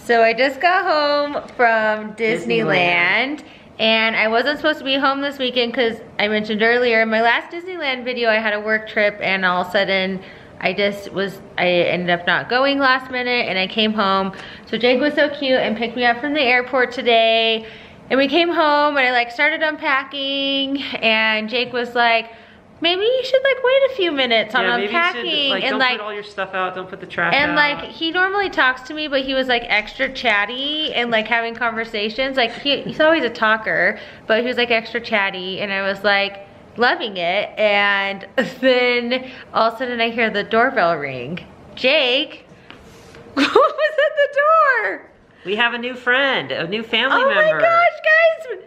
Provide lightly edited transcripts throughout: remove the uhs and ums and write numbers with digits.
So I just got home from Disneyland. And I wasn't supposed to be home this weekend because I mentioned earlier in my last Disneyland video I had a work trip, and all of a sudden I ended up not going last minute, and I came home. So Jake was so cute and picked me up from the airport today, and we came home and I like started unpacking, and Jake was like, maybe you should like wait a few minutes on unpacking. Maybe you should, and don't put all your stuff out, don't put the trash out. And like, he normally talks to me, but he was like extra chatty and like having conversations. Like he's always a talker, but he was like extra chatty, and I was like loving it. And then all of a sudden I hear the doorbell ring. Jake, what was at the door? We have a new friend, a new family member. Oh my gosh, guys!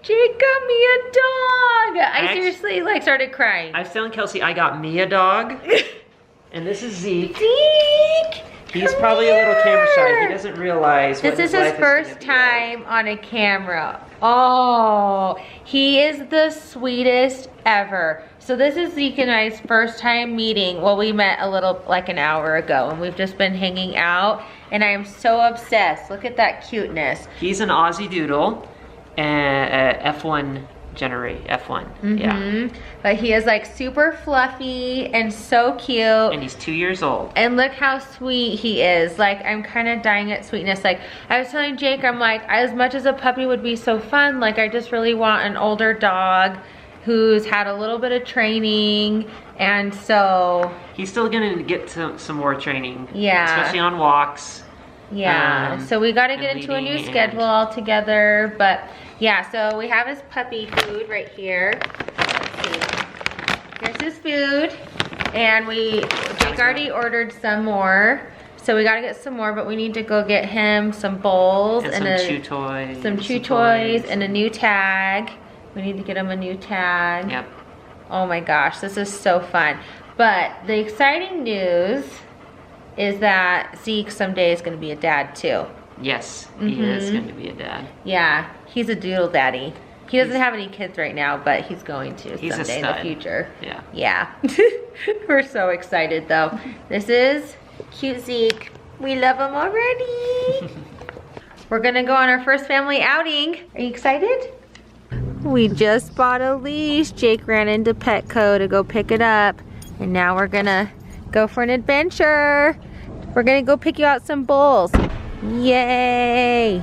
Jake got me a dog! I seriously like started crying. I was telling Kelsey I got me a dog. And this is Zeke. Zeke! He's probably a little camera shy. He doesn't realize what this is his first time on a camera. Oh, he is the sweetest ever. So this is Zeke and I's first time meeting. Well, we met like an hour ago, and we've just been hanging out, and I am so obsessed. Look at that cuteness. He's an Aussiedoodle, F1 F1, yeah. But he is like super fluffy and so cute. And he's 2 years old. And look how sweet he is. Like, I'm kind of dying at sweetness. Like, I was telling Jake, I'm like, as much as a puppy would be so fun, like I just really want an older dog who's had a little bit of training. And so he's still gonna get some more training. Yeah. Especially on walks. Yeah, so we got to get into a new schedule altogether, but yeah, so we have his puppy food right here. Let's see. Here's his food, and Jake already ordered some more, so we got to get some more, but we need to go get him some bowls and some chew toys. Some chew toys and a new tag. We need to get him a new tag. Yep. Oh my gosh, this is so fun. But the exciting news is that Zeke someday is going to be a dad too. Yes, he is going to be a dad. Yeah, he's a doodle daddy. He doesn't have any kids right now, but he's going to someday in the future. Yeah. Yeah. We're so excited though. This is cute Zeke. We love him already. We're going to go on our first family outing. Are you excited? We just bought a leash. Jake ran into Petco to go pick it up, and now we're going to go for an adventure. We're gonna go pick you out some bowls. Yay!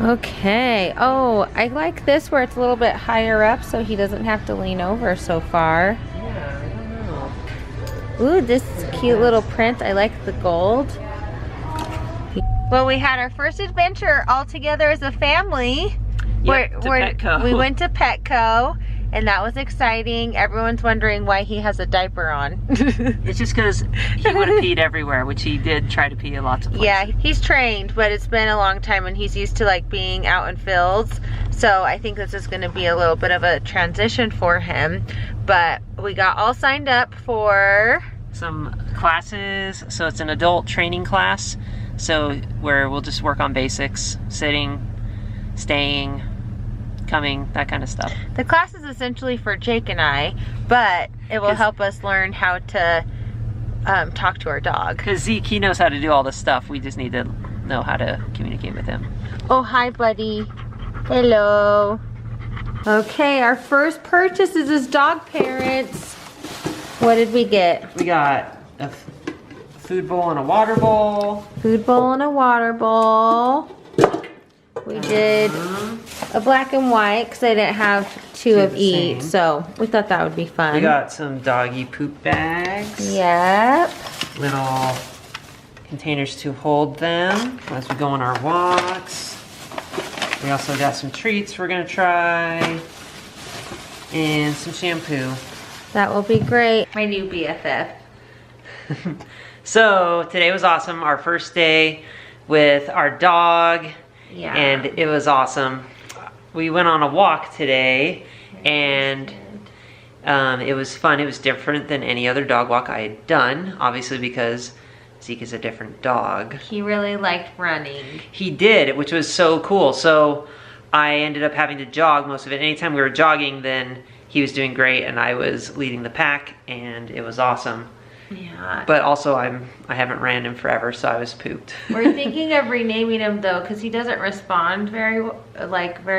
Okay. Oh, I like this where it's a little bit higher up so he doesn't have to lean over so far. Yeah, I don't know. Ooh, this cute little print. I like the gold. Well, we had our first adventure all together as a family. Yep, to Petco. We went to Petco. And that was exciting. Everyone's wondering why he has a diaper on. It's just because he would have peed everywhere, which he did try to pee in lots of places. Yeah, he's trained, but it's been a long time and he's used to like being out in fields. So I think this is gonna be a little bit of a transition for him. But we got all signed up for some classes. So it's an adult training class. So where we'll just work on basics, sitting, staying, coming, that kind of stuff. The class is essentially for Jake and I, but it will help us learn how to talk to our dog. Because Zeke, he knows how to do all this stuff. We just need to know how to communicate with him. Oh, hi, buddy. Hello. Okay, our first purchase is as dog parents. What did we get? We got a food bowl and a water bowl. Food bowl and a water bowl. We did a black and white because I didn't have two of each, so we thought that would be fun. We got some doggy poop bags. Yep. Little containers to hold them as we go on our walks. We also got some treats we're gonna try and some shampoo. That will be great. My new BFF. So today was awesome. Our first day with our dog. Yeah. And it was awesome. We went on a walk today, and it was fun. It was different than any other dog walk I had done, obviously because Zeke is a different dog. He really liked running. He did, which was so cool. So I ended up having to jog most of it. Anytime we were jogging, then he was doing great, and I was leading the pack, and it was awesome. Yeah. But also I haven't ran him forever, so I was pooped. We're thinking of renaming him though, because he doesn't respond very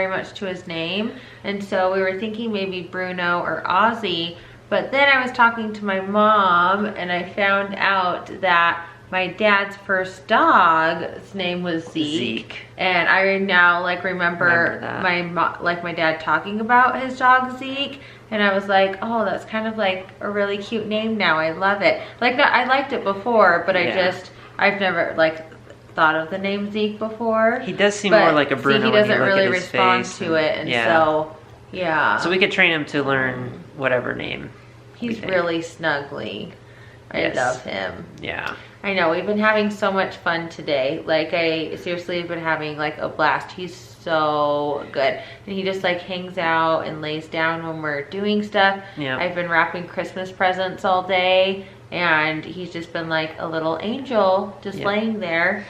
much to his name. And so we were thinking maybe Bruno or Aussie. But then I was talking to my mom and I found out that my dad's first dog's name was Zeke. And I now like remember my dad talking about his dog Zeke. And I was like, oh, that's kind of like a really cute name now. I love it. Like I liked it before, but I've never like thought of the name Zeke before. He does seem more like a Bruno. He doesn't really respond to it, and so yeah. So we could train him to learn whatever name. He's really snuggly. I love him. Yeah. I know, we've been having so much fun today. Like I seriously have been having like a blast. He's so good. And he just like hangs out and lays down when we're doing stuff. Yeah. I've been wrapping Christmas presents all day and he's just been like a little angel just laying there.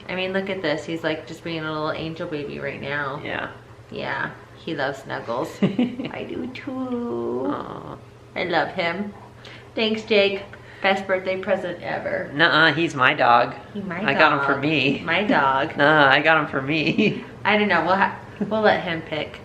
I mean, look at this. He's like just being a little angel baby right now. Yeah. Yeah. He loves snuggles. I do too. Aww. I love him. Thanks, Jake. Best birthday present ever. Nuh-uh, he's my dog. I got him for me. My dog. Nah, I got him for me. I don't know. We'll let him pick.